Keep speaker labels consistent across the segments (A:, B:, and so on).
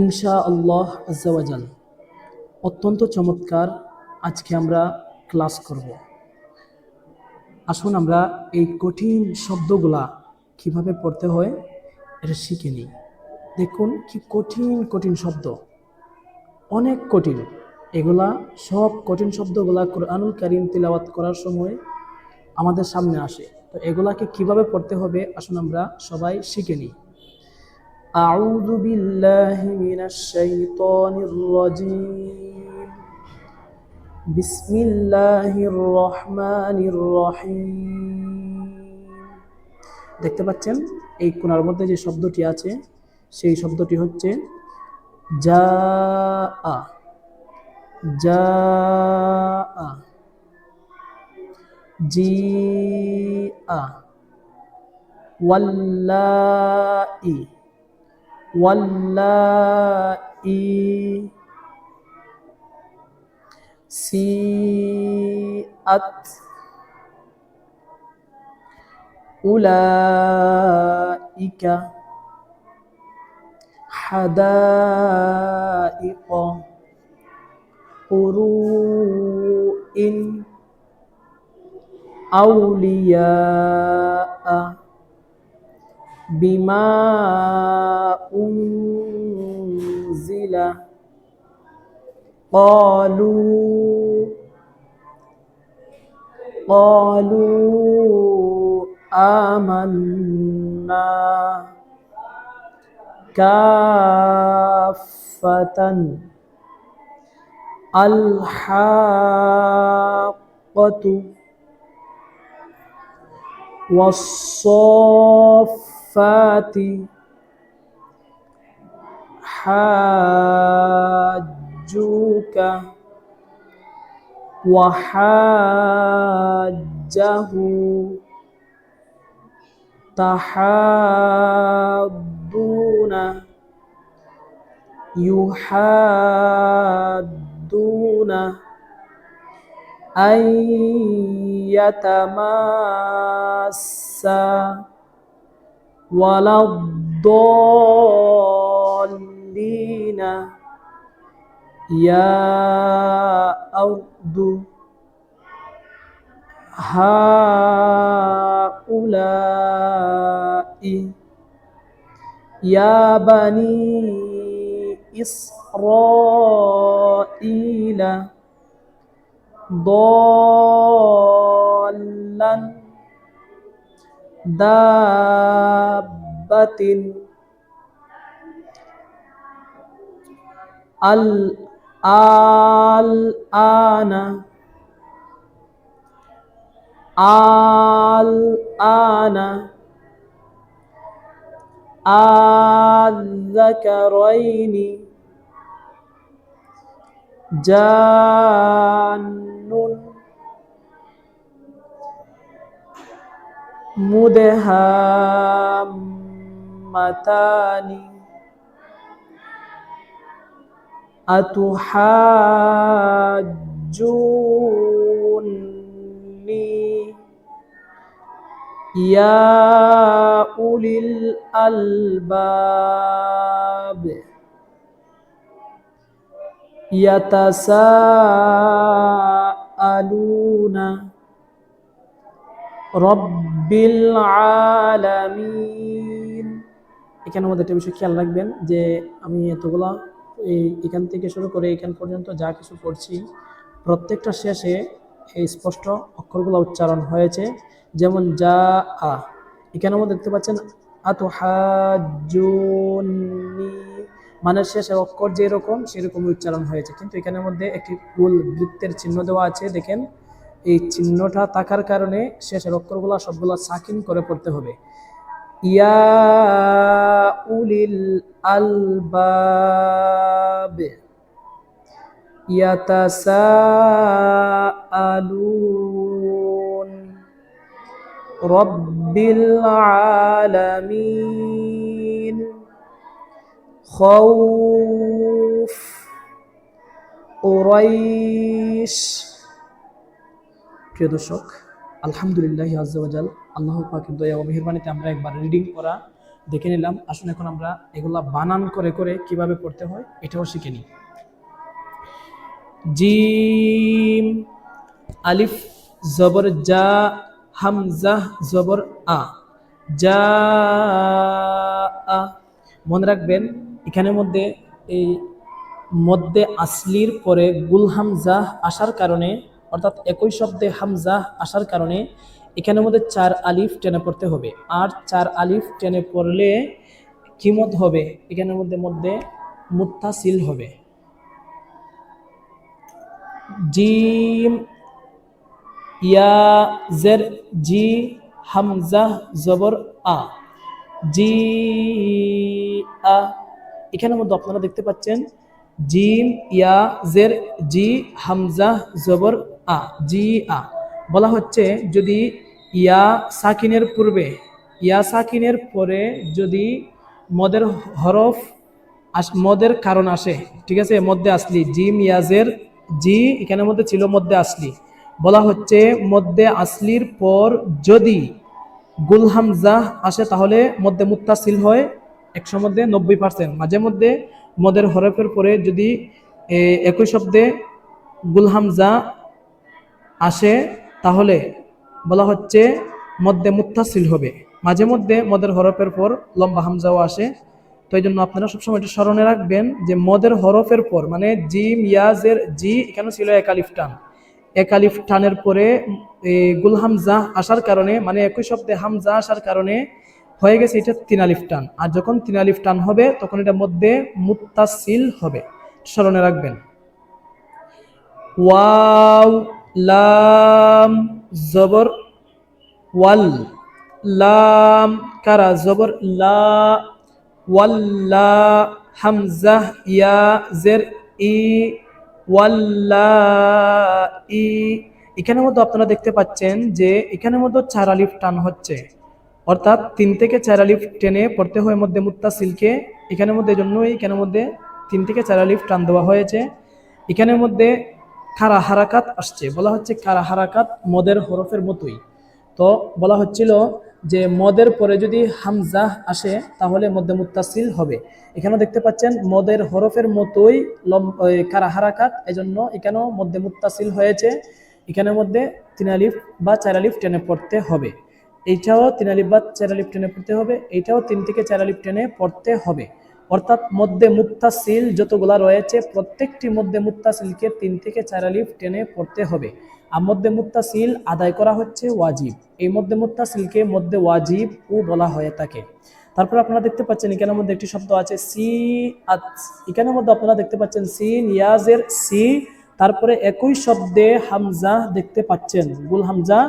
A: ইনশাআল্লাহ আজ্জা ওয়া জাল অত্যন্ত চমৎকার আজকে আমরা ক্লাস করব। আসুন আমরা এই কঠিন শব্দগুলা কিভাবে পড়তে হয় এটা শিখে নিই। দেখুন কি কঠিন কঠিন শব্দ, অনেক কঠিন। এগুলা সব কঠিন শব্দগুলা কুরআনুল কারীম তিলাওয়াত করার সময় আমাদের সামনে আসে। তো এগুলাকে কিভাবে পড়তে হবে আসুন আমরা সবাই শিখে নিই। আউযু বিল্লাহি মিনাশ শাইতানির রাজীম। বিসমিল্লাহির রহমানির রহিম। দেখতে পাচ্ছেন এই কোণার মধ্যে যে শব্দটি আছে সেই শব্দটি হচ্ছে জাআ। জাআ, জিআ, ওয়াল্লাই, ওয়াল্লাই, সিআত, উলাইকা, হাদাইক, উরুইন, আউলিয়া, বিমা উনজিলা, قالوا آمنا كافة الحاقة والصافات حاجوك وحاجه تحاضون يحادون أن يتماسا ولا الضالين يا أرض هؤلاء يا بني إسرائيل ضالا دابة الآن الذكرين جان مدهامتان أتحاجوني يا أولي الألباب يتساءلون রব্বিল আলামিন। এখানের মধ্যে একটা বিষয় খেয়াল রাখবেন যে আমি এতগুলা এখান থেকে শুরু করে এখান পর্যন্ত যা কিছু পড়ছি প্রত্যেকটা শেষে এই স্পষ্ট অক্ষরগুলো উচ্চারণ হয়েছে। যেমন যা আ, এখানের মধ্যে দেখতে পাচ্ছেন আতুহাজ্জুনি, মানে শেষের অক্ষর যেরকম সেরকমই উচ্চারণ হয়েছে, কিন্তু এখানের মধ্যে একটি গোল বৃত্তের চিহ্ন দেওয়া আছে। দেখেন এই চিহ্নটা থাকার কারণে শেষের অক্ষরগুলো সবগুলো সাকিন করে পড়তে হবে। ইয়া উলিল আলবাব ইয়াতাসাআলুন রব্বিল আলামিন খাউফ কুরাইশ। প্রিয় দর্শক, আলহামদুলিল্লাহ আজ্জা ওয়া জাল, আল্লাহ পাকের দয়া ও মেহেরবানিতে আমরা একবার রিডিং করা দেখে নিলাম। আসুন এখন আমরা এগুলা বানান করে করে কিভাবে পড়তে হয় এটাও শিখে নিই। জিম, আলিফ জবর জা, হামজা জবর আ, যা আ। মনে রাখবেন এখানের মধ্যে এই মধ্যে আসলির পরে গুল হামজা আসার কারণে, অর্থাৎ একই শব্দে হামজা আসার কারণে এখানের মধ্যে 4 আলিফ টেনে পড়তে হবে। আর 4 আলিফ টেনে পড়লে কি মদ হবে? এখানের মধ্যে মধ্যে মুত্তাসিল হবে। জিম, ইয়া জের জি, হামজা জবর আ, জি আ। এখানের মধ্যে আপনারা দেখতে পাচ্ছেন জিম, ইয়া জের জি, হামজা জবর আ, জি আ। বলা হচ্ছে যদি ইয়া সাকিনের পূর্বে, ইয়া সাকিনের পরে যদি মদের হরফ মদের কারণ আসে, ঠিক আছে, মধ্যে আসলি, জিম ইয়াজের জি এখানের মধ্যে ছিল মধ্যে আসলি। বলা হচ্ছে মধ্যে আসলির পর যদি গুল হামজা আসে তাহলে মধ্যে মুত্তাসিল হয় 100 মধ্যে 90%। মাঝে মধ্যে মদের হরফের পরে যদি একই শব্দে গুল হামজা আসে তাহলে বলা হচ্ছে মধ্যে মুত্তাসিল হবে। মাঝে মধ্যে মদের হরফের পর লম্বা হামজাও আসে। তো এই জন্য আপনারা সবসময় এটা স্মরণে রাখবেন যে মদের হরফের পর, মানে জিম ইয়াজের জি এখানে ছিল এক আলিফ টান, এক আলিফ টানের পরে গুল হামজা আসার কারণে, মানে একই শব্দে হামজা আসার কারণে হয়ে গেছে এটা 3 আলিফ টান। আর যখন 3 আলিফ টান হবে তখন এটা মধ্যে মুত্তাসিল হবে, স্মরণে রাখবেন। ওয়াও, লাম জবর ওয়াল, লাম কারা জবর লা, ওয়াল্লা, হামজা ইয়া জের ই, ওয়াল্লা ই। এখানের মধ্যে আপনারা দেখতে পাচ্ছেন যে এখানের মধ্যে 4 আলিফ টান হচ্ছে, অর্থাৎ 3 থেকে 4 আলিফ টেনে পড়তে হয় মধ্যে মুত্তাসিলকে। এখানের মধ্যে জন্যই এখানের মধ্যে 3 থেকে 4 আলিফ টান দেওয়া হয়েছে। এখানের মধ্যে খারা হারাকাত আসছে, বলা হচ্ছে খারা হারাকাত মদের হরফের মতোই। তো বলা হচ্ছিল যে মদের পরে যদি হামজা আসে তাহলে মধ্যে মুত্তাসিল হবে। এখানেও দেখতে পাচ্ছেন মদের হরফের মতোই খারা হারাকাত, এজন্য এখানেও মধ্যে মুত্তাসিল হয়েছে। এখানের মধ্যে 3 আলিফ বা 4 আলিফ টেনে পড়তে হবে। এইটাও 3 আলিফ বা 4 আলিফ টেনে পড়তে হবে, এইটাও 3 থেকে 4 আলিফ টেনে পড়তে হবে। অর্থাৎ মধ্যে মুত্তাসিল যতগুলা রয়েছে প্রত্যেকটি মধ্যে মুত্তাসিলকে 3 থেকে 4 আলিফ টেনে পড়তে হবে। আর মধ্যে মুত্তাসিল আদায় করা হচ্ছে ওয়াজিব। এই মধ্যে মুত্তাসিলকে মধ্যে ওয়াজিব ও বলা হয়ে থাকে। তারপর আপনারা দেখতে পাচ্ছেন এখানের মধ্যে একটি শব্দ আছে সি আত। এখানের মধ্যে আপনারা দেখতে পাচ্ছেন সিন ইয়াজের সি, তারপরে একই শব্দে হামজা দেখতে পাচ্ছেন গুল হামজা।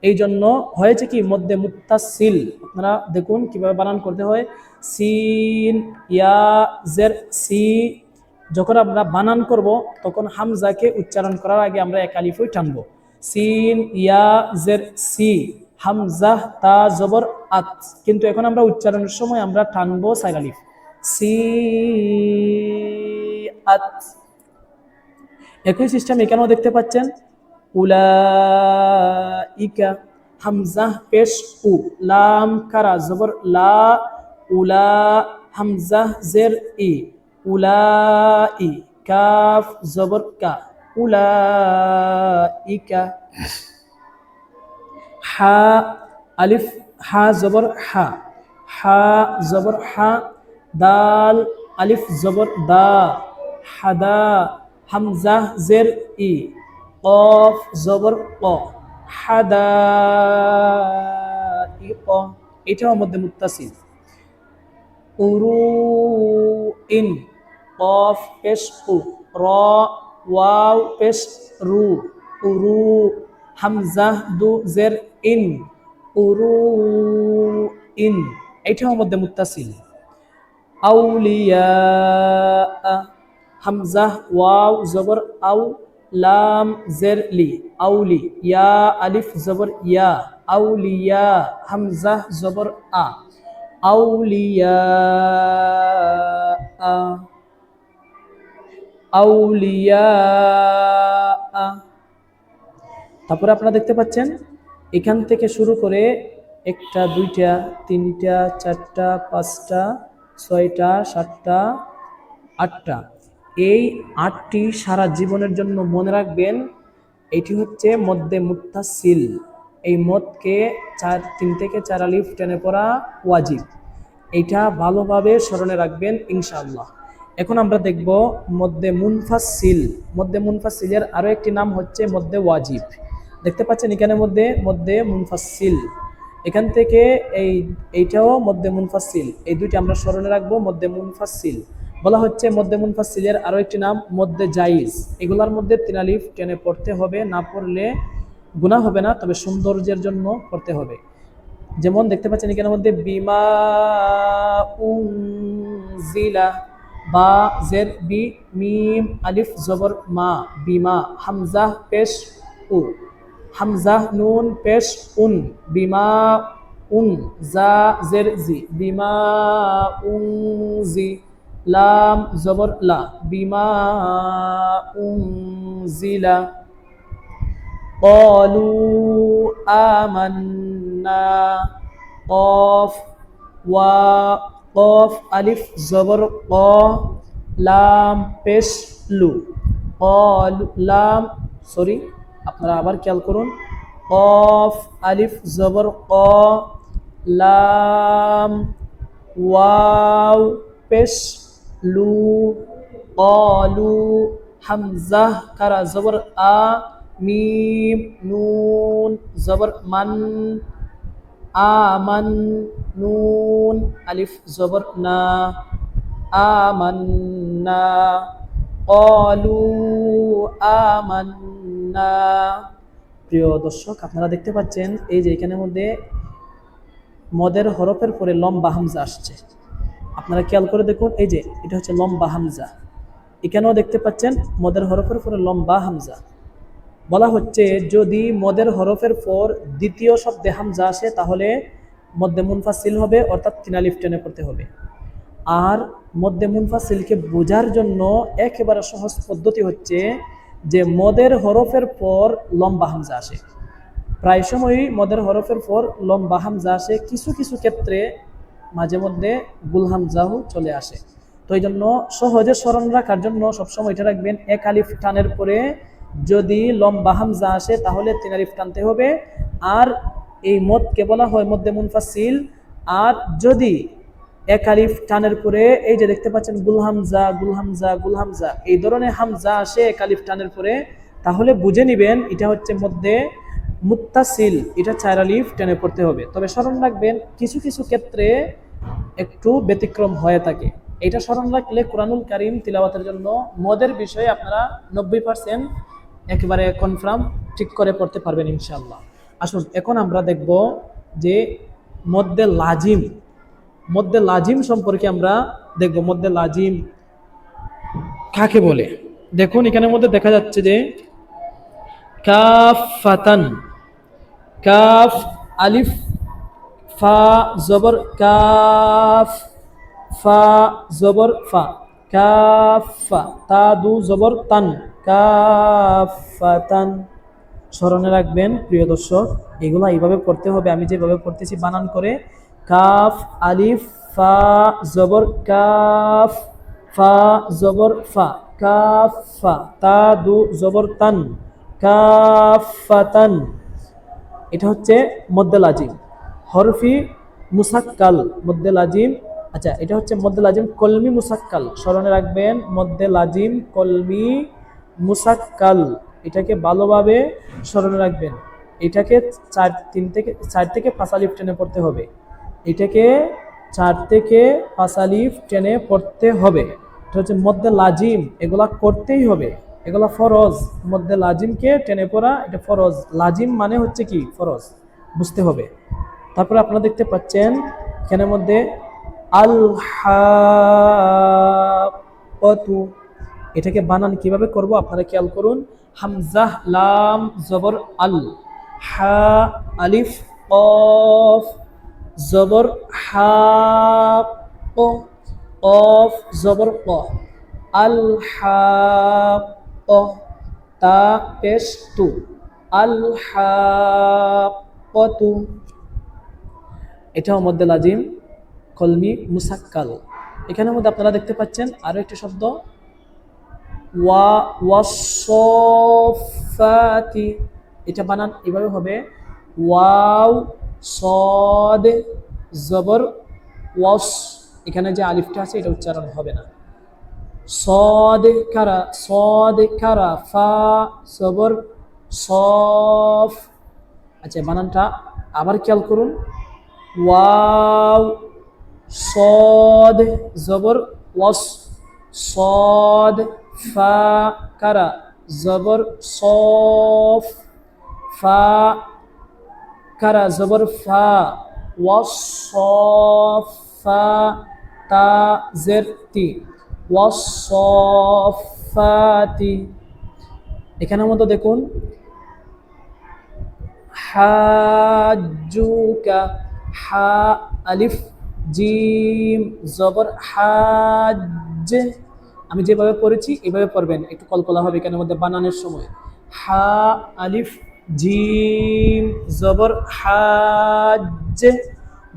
A: এই জন্য হয়েছে কি মধ্যে মুত্তাসিল। আপনারা দেখুন কিভাবে বানান করতে হয়, সিন ইয়া জের সি। যখন আমরা বানান করব তখন হামজাকে উচ্চারণ করার আগে আমরা এক আলিফই টানবো। সিন ইয়া জের সি, হামজা তা জবর আত। কিন্তু এখন আমরা উচ্চারণের সময় আমরা টানবো 4 আলিফ, সি আত। একই সিস্টেম এখানেও দেখতে পাচ্ছেন উলাইকা, হামজা পেশ উ, লাম কারা জবর লা, উলা, হামজা জের ই, উলাই, কাফ জবর কা, উলাইকা। হা আলিফ হা জবর হা, হা জবর হা, দাল আলিফ জবর দা, হাদা, হামজা জের ই, কফ জবর ক, হাদাইক। এটাও মধ্যে মুত্তাসিল। উরুইন, কফ পেশ উ, র, ওয়াও পেশ রু, উরু, হামজা দু জের ইন, উরু ইন। এটাও মধ্যে মুত্তাসিল। আউলিয়া, হামজা ওয়াও জবর আউ, লাম জের লি, আউলি, ইয়া আলিফ জবর ইয়া, আউলিয়া, হামজা জবর আ, আউলিয়া, আউলিয়া। তারপরে আপনারা দেখতে পাচ্ছেন এখান থেকে শুরু করে একটা, দুইটা, তিনটা, চারটা, পাঁচটা, ছয়টা, সাতটা, আটটা। এই আটটি সারা জীবনের জন্য মনে রাখবেন। এটি হচ্ছে মদ্দে মুত্তাসিল। এই মদকে 3 থেকে 4 আলিফ টেনে পড়া ওয়াজিব। এটা ভালোভাবে স্মরণে রাখবেন ইনশাআল্লাহ। এখন আমরা দেখব মদ্দে মুনফাসিল। মদ্দে মুনফাসিলের আরো একটি নাম হচ্ছে মদ্দে ওয়াজিব। দেখতে পাচ্ছেন এখানে মধ্যে মদ্দে মুনফাসিল। এখান থেকে এইটাও মদ্দে মুনফাসিল। এই দুইটি আমরা স্মরণে রাখবো। মদ্দে মুনফাসিল বলা হচ্ছে মদ্দে মুনফাসিলের আরো একটি নাম মদ্দে জাইজ। এগুলার মধ্যে 3 আলিফ টেনে পড়তে হবে, না পড়লে গুনাহ হবে না, তবে সৌন্দর্যের জন্য পড়তে হবে। যেমন দেখতে পাচ্ছেন এখানের মধ্যে বিমা উনজিলা, বা জের বি, মিম আলিফ জবর মা, বিমা, হামজা পেশ উ, হামজা নুন পেশ উন, বিমা উন, জা জের জি, বিমা উনজি, লাম জবর লা, বিমা উনজিলা। قالوا آمنا قاف قاف ألف زبر قا লাম পেশ লু, قالوا লাম সরি আপনারা আবার খেয়াল করুন। قاف আলিফ জবর ক, লাম ওয়াও পেশ লু, قالوا হামজা কারা জবর আ, মিম নুন জবর মান, আমান নুন আলিফ জবর না, আমান্না, ক্বালু আমান্না। প্রিয় দর্শক, আপনারা দেখতে পাচ্ছেন এই যে এখানের মধ্যে মদের হরফের পরে লম্বা হামজা আসছে। আপনারা খেয়াল করে দেখুন, এই যে এটা হচ্ছে লম্বা হামজা। এখানেও দেখতে পাচ্ছেন মদের হরফের পরে লম্বা হামজা। বলা হচ্ছে যদি মদের হরফের পর দ্বিতীয় শব্দে হামজা আসে তাহলে মদ্দে মুনফাসিল হবে, অর্থাৎ 3 আলিফ টেনে পড়তে হবে। আর মদ্দে মুনফাসিলকে বোঝার জন্য একেবারে সহজ পদ্ধতি হচ্ছে যে মদের হরফের পর লম্বা হামজা আসে। প্রায় সময়ই মদের হরফের পর লম্বা হামজা আসে, কিছু কিছু ক্ষেত্রে মাঝে মধ্যে গুল হামজাও চলে আসে। তো এই জন্য সহজে স্মরণ রাখার জন্য সবসময় এটা রাখবেন, 1 আলিফ টানের পরে যদি লম্বা হামজা আসে তাহলে 3 আলিফ টানতে হবে। আর এই মদকে বলা হয় মদ্দে মুনফাসিল। আর যদি 1 আলিফ টানের পরে এই যে দেখতে পাচ্ছেন গুল হামজা গুল হামজা গুল হামজা, এই ধরনের হামজা আসে 1 আলিফ টানের পরে, তাহলে বুঝে নিবেন এটা হচ্ছে মদ্দে মুত্তাসিল, এটা 4 আলিফ টেনে পড়তে হবে। তবে স্মরণ রাখবেন কিছু কিছু ক্ষেত্রে একটু ব্যতিক্রম হয়ে থাকে। এটা স্মরণ রাখলে কুরআনুল কারীম তিলাওয়াতের জন্য মদের বিষয়ে আপনারা 90% একেবারে কনফার্ম ঠিক করে পড়তে পারবেন ইনশাআল্লাহ। আসুন এখন আমরা দেখব যে মদ্দে লাজিম। মদ্দে লাজিম সম্পর্কে আমরা দেখব মদ্দে লাজিম কাকে বলে। দেখুন এখানের মধ্যে দেখা যাচ্ছে যে কাফাতান, কাফ আলিফ ফা জবর কাফ, ফা জবর ফা, কাফা, তা দু জবর তান, কাফাতান। স্মরণে রাখবেন প্রিয় দর্শক, এগুলো এইভাবে পড়তে হবে আমি যেভাবে পড়তেছি বানান করে। কাফ আলিফ ফা জবর কাফ, ফা জবর ফা, কাফা, তা দু জবর তান, কাফাতান। এটা হচ্ছে মদ্দে লাজিম হরফি মুসাক্কাল। মদ্দে লাজিম, আচ্ছা এটা হচ্ছে মদ্দে লাজিম কলমি মুসাক্কাল। স্মরণে রাখবেন মদ্দে লাজিম কলমি মুসাক্কাল, এটাকে ভালোভাবে স্মরণে রাখবেন। এটাকে 4 থেকে 5 আলিফ টেনে পড়তে হবে। এটাকে 4 থেকে 5 আলিফ টেনে পড়তে হবে। এটা হচ্ছে মদ্দে লাজিম, এগুলা করতেই হবে, এগুলা ফরজ। মদ্দে লাজিমকে টেনে পড়া এটা ফরজ। লাজিম মানে হচ্ছে কি ফরজ, বুঝতে হবে। তারপরে আপনারা দেখতে পাচ্ছেন এখানের মধ্যে আল হাক্কাতু, এটাকে বানান কিভাবে করব আপনারা খেয়াল করুন। হামজা লাম জবর আল, হা আলিফ কফ জবর হা, ক কফ জবর ক, আল হাক্ক, তা পেশ তু, আল হাক্কাতু। এটাও মধ্যে লাজিম কলমি মুসাক্কাল। এখানের মধ্যে আপনারা দেখতে পাচ্ছেন আরো একটি শব্দ ওয়াসফাতি, এটা বানান এভাবে হবে ওয়াও সদ জবর ওয়াস, এখানে যে আলিফটা আছে এটা উচ্চারণ হবে না। সদ কারা ফা জবর সফ। আচ্ছা বানানটা আবার খেয়াল করুন, ওয়াও সদ জবর ওয়াস সদ ফা কারা জবর সফ ফা কারা জবর ফা ওয়াসফা তা জের তি ওয়াসফাতি। এখানের মধ্যে দেখুন হাজুকা হা আলিফ জিম জবর হাজ, আমি যেভাবে পড়েছি এভাবে পড়বেন, একটু কলকলা হবে এখানের মধ্যে বানানোর সময়। হা আলিফ জিম জবর হাজ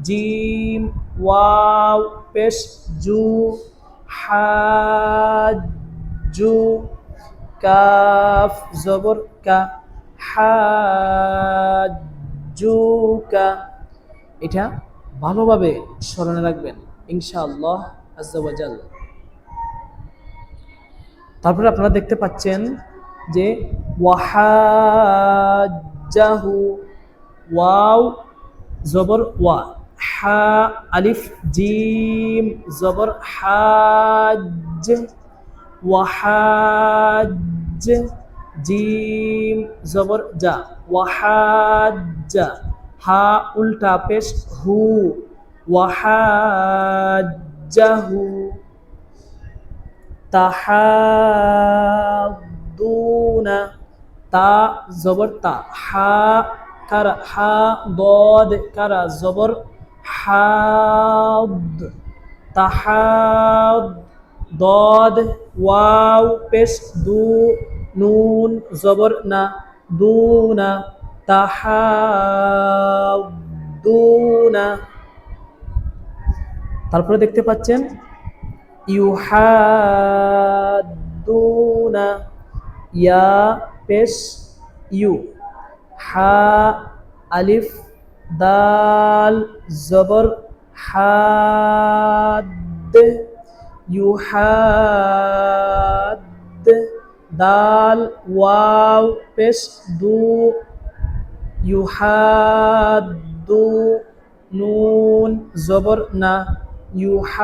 A: জিম ওয়াও পেশ জু হাজু কাফ জবর কা হাজুকা। এটা ভালোভাবে স্মরণে রাখবেন ইনশাআল্লাহ আজ্জা ওয়া জাল। তারপরে আপনারা দেখতে পাচ্ছেন যে ওয়াহাজ্জাহু ওয়াও জবর ওয়া হা আলিফ জিম জবর হাজ ওয়াহাজ জিম জবর জা ওয়াহাজ্জা হা উল্টা পেশ হু ওয়াহাজ্জাহু তাহাদ্দুনা তা জবর তা হা কারা হা দদ কারা জবর হাদ তাহাদ দদ ওয়াও পেশ দু নুন জবর না দুনা তাহাদ্দুনা। তারপরে দেখতে পাচ্ছেন ইউহাদ্দুনা ইয়া পেশ ইউ হা আলিফ দাল জবর হাদ ইউহাদ দাল ওয়াও পেশ দু ইউহাদ্দু নুন জবর না ইউহাদ্দুনা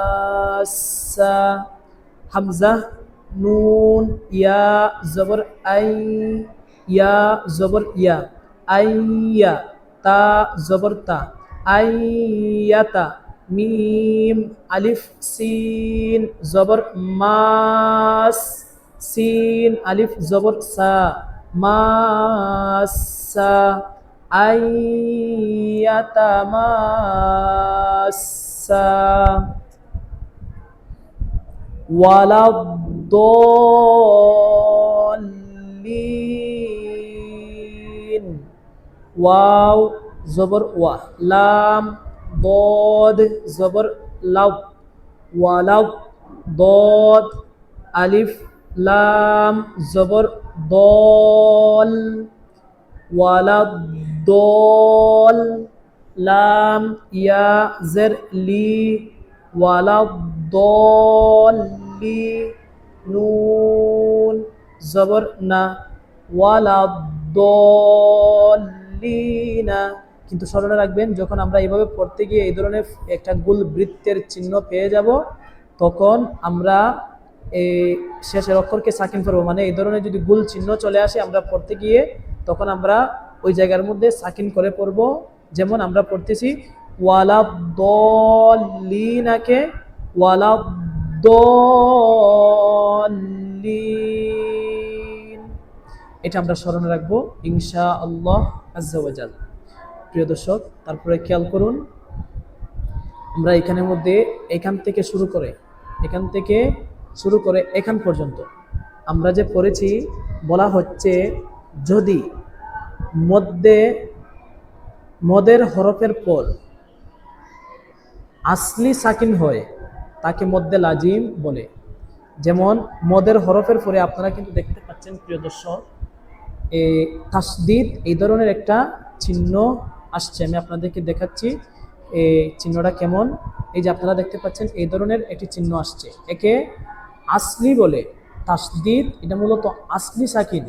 A: আইয়াতামাসসা হামজা নুন ইয়া জবর আই ইয়া জবর ইয়া আইয়া তা জবর তা আইয়াতা মিম আলিফ সিন জবর মাস সিন আলিফ জবর সা মাসা আইয়াতামাসসা ওয়ালাদ-দল্লিন ওয়াও জবর ওয়া লাম দদ জবর লাউ ওয়ালাউ দদ আলিফ লাম জবর দল ওয়ালাদ-দল লাম ইয়া জের লি ওয়ালাদ-দল্লি নুন জবর না ওয়ালাদ-দল্লিনা। কিন্তু স্মরণে রাখবেন যখন আমরা এইভাবে পড়তে গিয়ে এই ধরনের একটা গোল বৃত্তের চিহ্ন পেয়ে যাব তখন আমরা এই শেষের অক্ষরকে সাকিন করবো, মানে এই ধরনের যদি গোল চিহ্ন চলে আসে আমরা পড়তে গিয়ে তখন আমরা ওই জায়গার মধ্যে সাকিন করে পড়ব। যেমন আমরা পড়তেছি ওয়ালাদ-দল্লিনাকে ওয়ালাদ-দল্লিন, এটা আমরা স্মরণে রাখবো ইনশাআল্লাহ আজ্জা ওয়া জাল। প্রিয় দর্শক, তারপরে খেয়াল করুন আমরা এখানের মধ্যে এখান থেকে শুরু করে এখান পর্যন্ত আমরা যে পড়েছি, বলা হচ্ছে যদি মধ্যে মদের হরফের পর আসলি সাকিন হয় তাকে মদ্দে লাজিম বলে। যেমন মদের হরফের পরে আপনারা কিন্তু দেখতে পাচ্ছেন প্রিয় দর্শক, এই তাসদিদ এই ধরনের একটা চিহ্ন আসছে। আমি আপনাদেরকে দেখাচ্ছি এই চিহ্নটা কেমন। এই যে আপনারা দেখতে পাচ্ছেন এই ধরনের একটি চিহ্ন আসছে, একে আসলি বলে। তাসদিদ এটা মূলত আসলি সাকিন।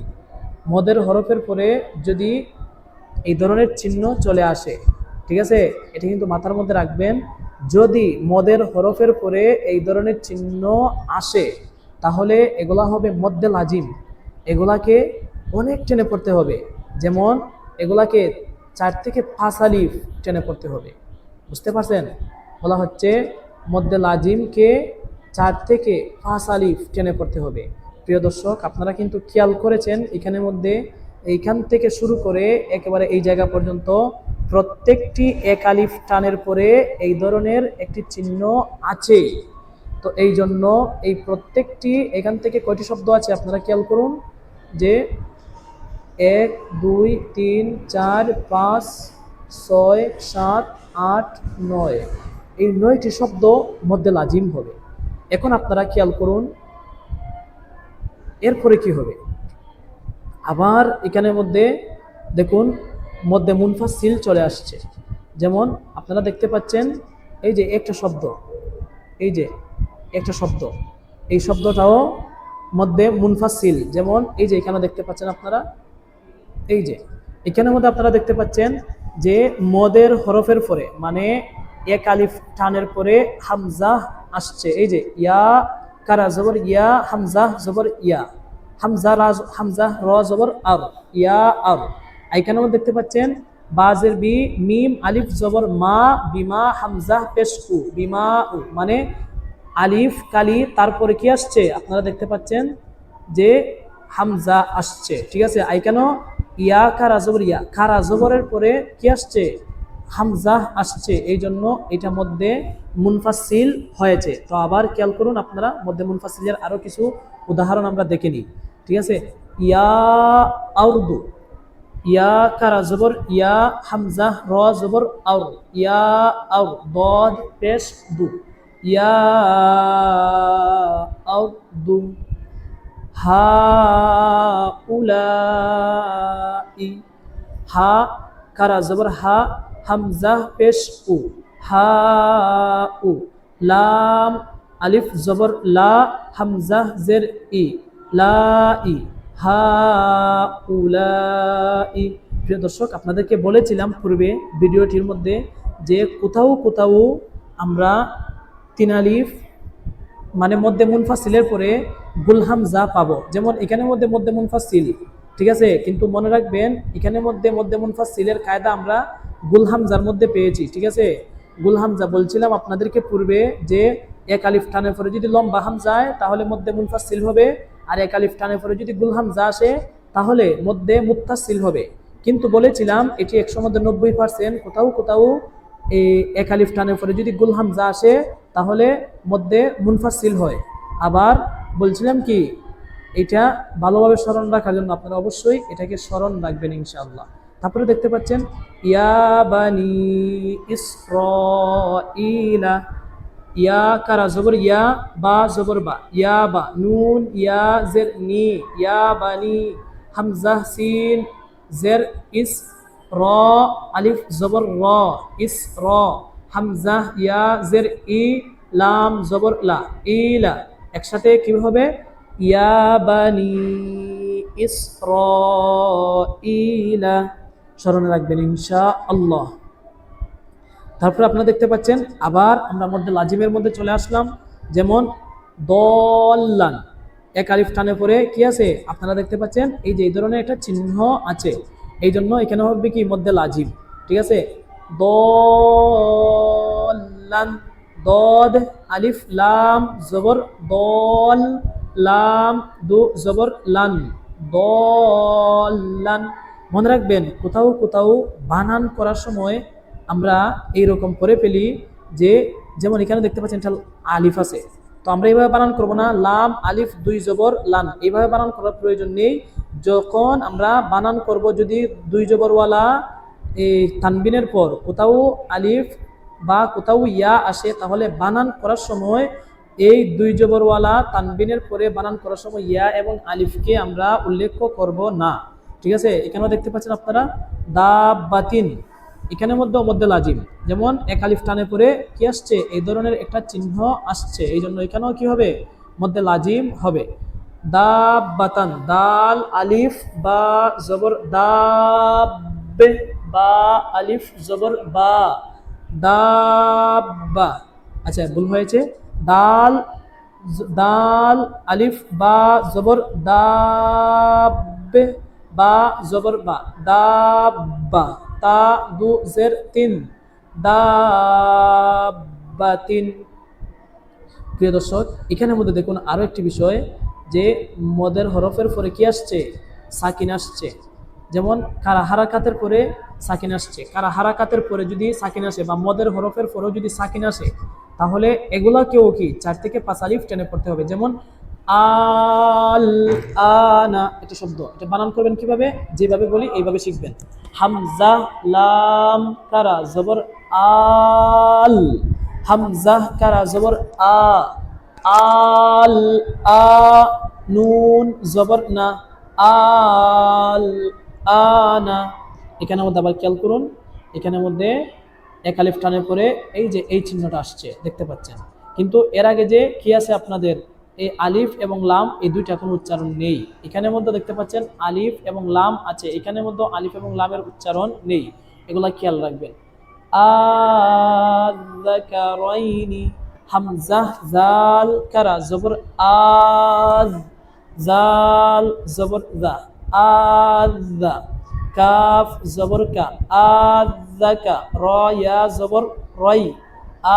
A: মদের হরফের পরে যদি এই ধরনের চিহ্ন চলে আসে, ঠিক আছে, এটা কিন্তু মাথার মধ্যে রাখবেন। যদি মদের হরফের পরে এই ধরনের চিহ্ন আসে তাহলে এগুলা হবে মদ্দে লাজিম। এগুলাকে অনেক টেনে পড়তে হবে। যেমন এগুলাকে 4 থেকে 5 আলিফ টেনে পড়তে হবে। বুঝতে পারছেন? বলা হচ্ছে মদ্দে লাজিমকে 4 থেকে 5 আলিফ টেনে পড়তে হবে। প্রিয় দর্শক, আপনারা কিন্তু খেয়াল করেছেন এখানের মধ্যে এইখান থেকে শুরু করে একেবারে এই জায়গা পর্যন্ত প্রত্যেকটি এক আলিফ টানের পরে এই ধরনের একটি চিহ্ন আছে। তো এই জন্য এই প্রত্যেকটি এখান থেকে কয়টি শব্দ আছে আপনারা খেয়াল করুন, যে 1 2 3 4 5 6 7 8 9, এই 9টি শব্দ মধ্যে লাজিম হবে। এখন আপনারা খেয়াল করুন এরপরে কি হবে। আবার এখানের মধ্যে দেখুন মধ্যে মুনফাসিল চলে আসছে। যেমন আপনারা দেখতে পাচ্ছেন এই যে একটা শব্দ, এই যে একটা শব্দ, এই শব্দটাও মধ্যে মুনফাসিল। যেমন এই যে এখানে দেখতে পাচ্ছেন আপনারা, এই যে এখানের মধ্যে আপনারা দেখতে পাচ্ছেন যে মদের হরফের পরে মানে এক আলিফ টানের পরে হামজা আসছে। এই যে ইয়া কারা জবর ইয়া, হামজা জবর ইয়া, হামজা রাজ, হামজা র জবর আর, ইয়া আর। এখানে মধ্যে দেখতে পাচ্ছেন বাজের বি, মিম আলিফ জবর মা, বিমা হামজা পেশ উ, বিমা উ, মানে আলিফ কালি তারপরে কি আসছে আপনারা দেখতে পাচ্ছেন যে হামজা আসছে। ঠিক আছে, আইকানো ইয়া কারা জবর ইয়া, কারা জবরের পরে কি আসছে হামজা আসছে, এই জন্য এটা মধ্যে মুনফাসিল হয়েছে। তো আবার খেয়াল করুন আপনারা, মধ্যে মুনফাসিলের আরো কিছু উদাহরণ আমরা দেখে নিই। ঠিক আছে, ইয়া আউরদু, ইয়া কারা জবর ইয়া, হামজা র জবর আউর, ইয়া আউর, দদ পেশ দু, ইয়া আউরদু, হা উলাই, হা কারা জবর হা, হামজা পেশ উ, হা উ, লাম আলিফ জবর লা, হামজা জের ই, লা ই, হা উলাই। প্রিয় দর্শক, আপনাদেরকে বলেছিলাম পূর্বে ভিডিওটির মধ্যে যে কোথাও কোথাও আমরা 3 আলিফ মানে মধ্যে মুনফাসিলের পরে গুল হামজা পাবো। যেমন এখানের মধ্যে মধ্যে মুনফাসিল, ঠিক আছে, কিন্তু মনে রাখবেন এখানের মধ্যে মধ্যে মুনফাসিলের কায়দা আমরা গুল হামজার মধ্যে পেয়েছি। ঠিক আছে, গুল হামজা বলছিলাম আপনাদেরকে পূর্বে যে এক আলিফ টানের পরে যদি লম্বা হামজা হয় তাহলে মধ্যে মুনফাসিল হবে, আর এক আলিফ টানের পরে যদি গুল হামজা আসে তাহলে মধ্যে মুত্তাসিল হবে। কিন্তু বলেছিলাম এটি 100 মধ্যে 90%, কোথাও কোথাও এই এক আলিফ টানের পরে যদি গুল হামজা আসে তাহলে মধ্যে মুনফাসিল হয়। আবার বলছিলাম কি এটা ভালোভাবে স্মরণ রাখার জন্য আপনারা অবশ্যই এটাকে স্মরণ রাখবেন ইনশাআল্লাহ। তারপরে দেখতে পাচ্ছেন ইয়া বানি ইসরাঈলা, ইয়া কারা জবর ইয়া, বা জবর বা, ইয়া বা, নুন ইয়া জের নি, ইয়া বানি, হামজা সিন জের ইস, র আলিফ জবর র, ইস র, হামজা ইয়া জের ই, লাম জবর লা, ইলা। একসাথে কি হবে ইয়া বানি ইসরাঈলা, স্মরণে রাখবেন ইনশাআল্লাহ। তারপর আপনারা দেখতে পাচ্ছেন আবার আমরা মধ্যে লাজিমের মধ্যে চলে আসলাম। যেমন দল্লান, এক আলিফ টানে পরে কি আছে আপনারা দেখতে পাচ্ছেন এই যে এই ধরনের একটা চিহ্ন আছে, এই জন্য এখানে হবে কি মধ্যে লাজিম। ঠিক আছে, দল্লান, দদ আলিফ লাম জবর দল, লাম দু জবর লান, দল্লান। মনে রাখবেন কোথাও কোথাও বানান করার সময় আমরা এইরকম করে ফেলি যে, যেমন এখানে দেখতে পাচ্ছেন একটা আলিফ আছে, তো আমরা এইভাবে বানান করব না, লাম আলিফ দুই জবর লান, এইভাবে বানান করার প্রয়োজন নেই। যখন আমরা বানান করব, যদি দুই জবরওয়ালা এই তানবিনের পর কোথাও আলিফ বা কোথাও ইয়া আসে, তাহলে বানান করার সময় এই দুই জবরওয়ালা তানবিনের পরে বানান করার সময় ইয়া এবং আলিফকে আমরা উল্লেখ করব না। ঠিক আছে, এখানেও দেখতে পাচ্ছেন আপনারা দাব্বাতিন, এখানের মধ্যে মধ্যে লাজিম, যেমন এক আলিফ টানে পরে কি আসছে, এই ধরনের একটা চিহ্ন আসছে, এই জন্য এখানেও কি হবে, মধ্যে লাজিম হবে। দাব্বাতান, দাল আলিফ বা জবর দাব্বে, বা আলিফ জবর বা, দাব্বা। আচ্ছা ভুল হয়েছে, দাল দাল আলিফ বা জবর দাব্বে, বা জবর বা, দাব্বা, তা দু জের তিন, দাব্বাতিন। প্রিয় দর্শক, এখানের মধ্যে দেখুন আরো একটি বিষয়, যে মদের হরফের পরে কি আসছে, সাকিন আসছে। যেমন কারা হারাকাতের পরে সাকিন আসছে, কারা হারাকাতের পরে যদি সাকিন আসে বা মদের হরফের পরেও যদি সাকিন আসে, তাহলে এগুলাকেও কি 4 থেকে 5 আলিফ টেনে পড়তে হবে। যেমন আল আনা, এটা শব্দ, এটা বানান করবেন কিভাবে, যেভাবে বলি এইভাবে শিখবেন। হামজা লাম কারা জবর আল, হামজা কারা জবর আ, আল আ, নুন জবর না, আল আনা। এখানের মধ্যে আবার খেয়াল করুন, এখানের মধ্যে এক আলিফ টানের পরে এই যে এই চিহ্নটা আসছে দেখতে পাচ্ছেন, কিন্তু এর আগে যে কি আছে আপনাদের, এই আলিফ এবং লাম, এই দুইটা কোনো উচ্চারণ নেই। এখানের মধ্যে দেখতে পাচ্ছেন আলিফ এবং লাম আছে, এখানের মধ্যে আলিফ এবং লামের উচ্চারণ নেই, এগুলা খেয়াল রাখবেন। আযাকারাইনি, হামজা জাল কারা জবর আজ, জাল জবর জা, আযা, কাফ জবর কা, আযাকা, র ইয়া জবর রাই,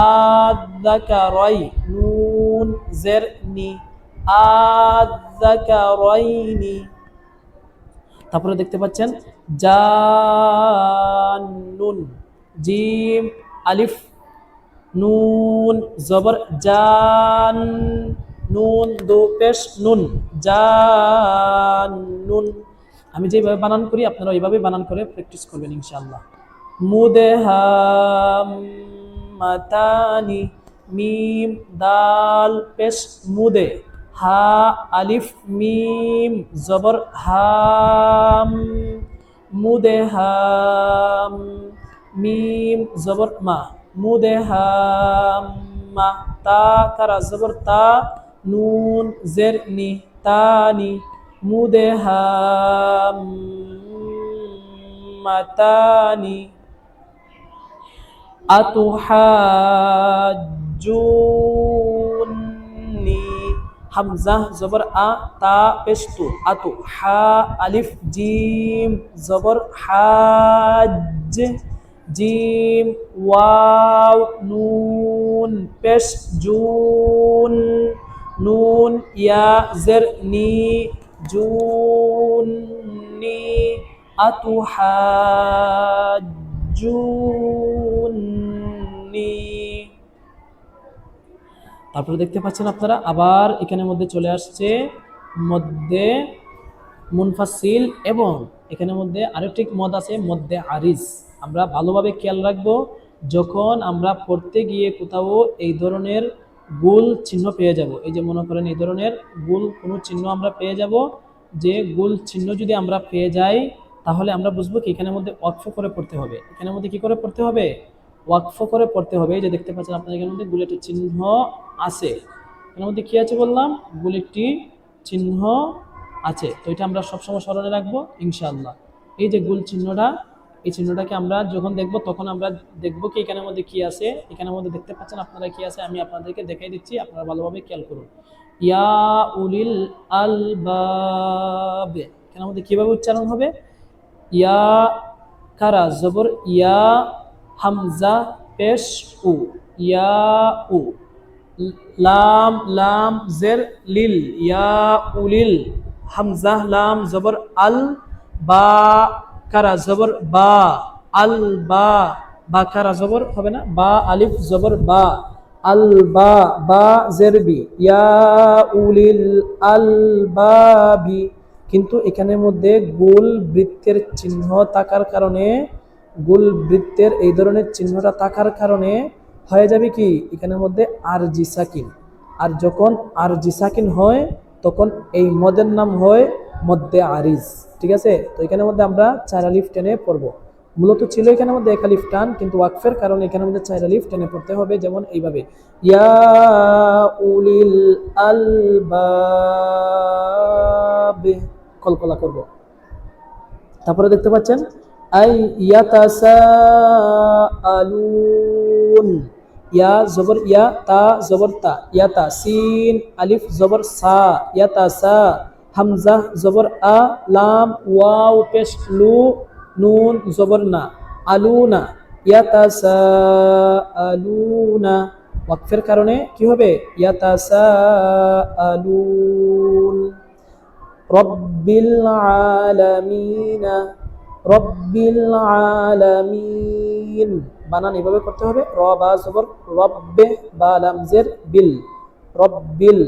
A: আযাকারাই, নুন জের নি, আযাকারাইনি। তারপরে দেখতে পাচ্ছেন জান্নুন, জিম আলিফ নুন জবর জান, নুন দো পেশ নুন, জান্নুন। আমি যেভাবে বানান করি আপনারা এইভাবে বানান করে প্র্যাকটিস করবেন ইনশাআল্লাহ। মুদেহাম্মাতানি, মিম দাল পেশ মুদে, হা আলিফ মিম জবর হাম, মুদেহাম, মিম জবর মা, মুদেহাম্মা, তা কারা জবর তা, নুন জের নি, তানি, মুদেহাম্মাতানি। আতুহাজ্জুননি, হামজা জবর আ, তা পেশতু, আতু, হা আলিফ জিম জবর হাজ, জিম ওয়াও নুন পেশ জুন, নুন ইয়া জের নি, জুননি, আতুহাজ্জুননি। তারপরে দেখতে পাচ্ছেন আপনারা আবার এখানের মধ্যে চলে আসছে মধ্যে মুনফাসিল, এবং এখানের মধ্যে আরেকটি মদ আছে মধ্যে আরিজ। আমরা ভালোভাবে খেয়াল রাখবো, যখন আমরা পড়তে গিয়ে কোথাও এই ধরনের গোল চিহ্ন পেয়ে যাব, এই যে মনে করেন এই ধরনের গোল কোনো চিহ্ন আমরা পেয়ে যাব, যে গোল চিহ্ন যদি আমরা পেয়ে যাই, তাহলে আমরা বুঝবো কি এখানের মধ্যে ওয়াকফ করে পড়তে হবে। এখানের মধ্যে কি করে পড়তে হবে, ওয়াকফ করে পড়তে হবে। এই যে দেখতে পাচ্ছেন আপনার এখানের মধ্যে গুলেটের চিহ্ন আছে, এর মধ্যে কি আছে বললাম, গুলেটটি চিহ্ন আছে। তো এটা আমরা সবসময় স্মরণে রাখবো ইনশাআল্লাহ। এই যে গোল চিহ্নটা, এই চিহ্নটাকে আমরা যখন দেখব তখন আমরা দেখব কি এখানের মধ্যে কি আছে। এখানের মধ্যে দেখতে পাচ্ছেন আপনারা কি আছে, আমি আপনাদেরকে দেখাই দিচ্ছি, আপনারা ভালোভাবে খেয়াল করুন। ইয়া উলিল আলবাব, এখানের মধ্যে কিভাবে উচ্চারণ হবে, ইয়া কারা জবর ইয়া, হামজা পেশ উ, ইয়া উ, লাম লাম জের লিল, ইয়া উলিল, হামজা লাম জবর আল, বা কারা জবর বা, আল বা, বা কারা জবর হবে না, বা আলিফ জবর বা, আল বা বা জেরবি ইয়া উলিল আলবাবি, কিন্তু এখানের মধ্যে গোল বৃত্তের চিহ্ন থাকার কারণে, গোল বৃত্তের এই ধরনের চিহ্নটা থাকার কারণে হয়ে যাবে কি এখানের মধ্যে আরজি সাকিন। আর যখন আরজি সাকিন হয় তখন এই মদের নাম হয় মধ্যে আরিজ। ঠিক আছে, তো এখানের মধ্যে আমরা 4 আলিফ টেনে পড়বো। মূলত ছিল এখানের মধ্যে 1 আলিফ টান, কিন্তু ওয়াকফের কারণে এখানের মধ্যে 4 আলিফ টেনে পড়তে হবে, যেমন এইভাবে ইয়া উলিল আলবাব, কলকলা করব। তারপরে দেখতে পাচ্ছেন আই ইয়াতাসাআলুন, ইয়া জবর ইয়া, তা জবর তা, ইয়াতা, সিন আলিফ জবর সা, ইয়াতাসা, হামজা জবর আ, লাম ওয়াও পেশ লু, নুন জবর না, আলুনা, ইয়াতাসাআলুনা। ওয়াকফের কারণে কি হবে ইয়াতাসাআলুন। রব্বিল আলামিনা, রব্বিল আলামিন, বানান এভাবে করতে হবে, র বা জবর রব্বে, বা লাম জের বিল, রব্বিল,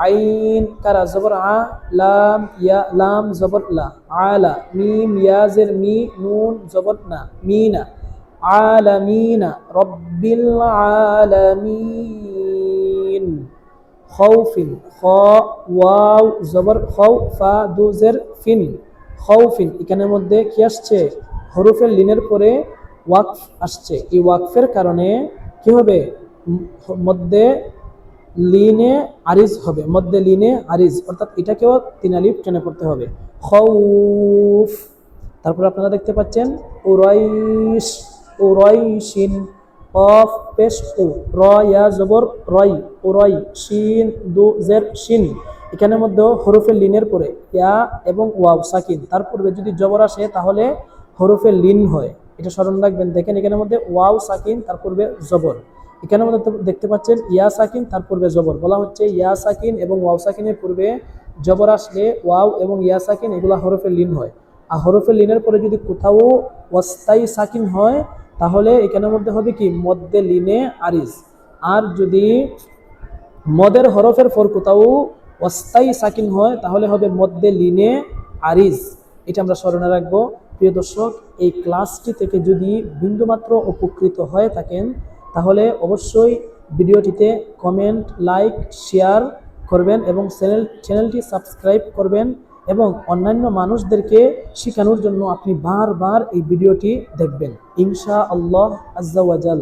A: আইন কারা জবর আ, লাম ইয়া, লাম জবর লা, আলা, মিম ইয়া জের মি, নুন জবর না, মিনা, আলামিনা, রব্বিল আলামিন। খাউফিন, খ ওয়াও জবর খাউ, ফা দু জের ফিন, খাউফিন, এখানের মধ্যে কি আসছে হরফের লিনের পরে ওয়াকফ আসছে। এই ওয়াকফের কারণে কি হবে মধ্যে লিনে আরিজ হবে, মধ্যে লিনে আরিজ, অর্থাৎ এটাকেও 3 আলিফ টেনে পড়তে হবে, খাউফ। তারপর আপনারা দেখতে পাচ্ছেন উরাইশ, উরাইশিন, কফ পেশ উ, র ইয়া জবর রয়, উরয়, শিন দু জের শিন, এখানের মধ্যে হরফের লিনের পরে ইয়া এবং ওয়াও সাকিন, তার পূর্বে যদি জবর আসে তাহলে হরফের লিন হয়, এটা স্মরণ রাখবেন। দেখেন এখানের মধ্যে ওয়াও সাকিন, তার পূর্বে জবর, এখানের মধ্যে দেখতে পাচ্ছেন ইয়া সাকিন, তার পূর্বে জবর, বলা হচ্ছে ইয়া সাকিন এবং ওয়াও সাকিনের পূর্বে জবর আসলে ওয়াও এবং ইয়া সাকিন এগুলা হরফের লিন হয়। আর হরফের লিনের পরে যদি কোথাও অস্থায়ী সাকিন হয় তাহলে এখানের মধ্যে হবে কি মধ্যে লিনে আরিজ। আর যদি মদের হরফের পর কোথাও অস্থায়ী সাকিন হয় তাহলে হবে মধ্যে লিনে আরিজ। এটা আমরা স্মরণে রাখবো। প্রিয় দর্শক, এই ক্লাসটি থেকে যদি বিন্দুমাত্র উপকৃত হয়ে থাকেন তাহলে অবশ্যই ভিডিওটিতে কমেন্ট, লাইক, শেয়ার করবেন এবং চ্যানেলটি সাবস্ক্রাইব করবেন এবং অন্যান্য মানুষদেরকে শেখানোর জন্য আপনি বারবার এই ভিডিওটি দেখবেন ইনশাআল্লাহ আজ্জা ওয়া জাল।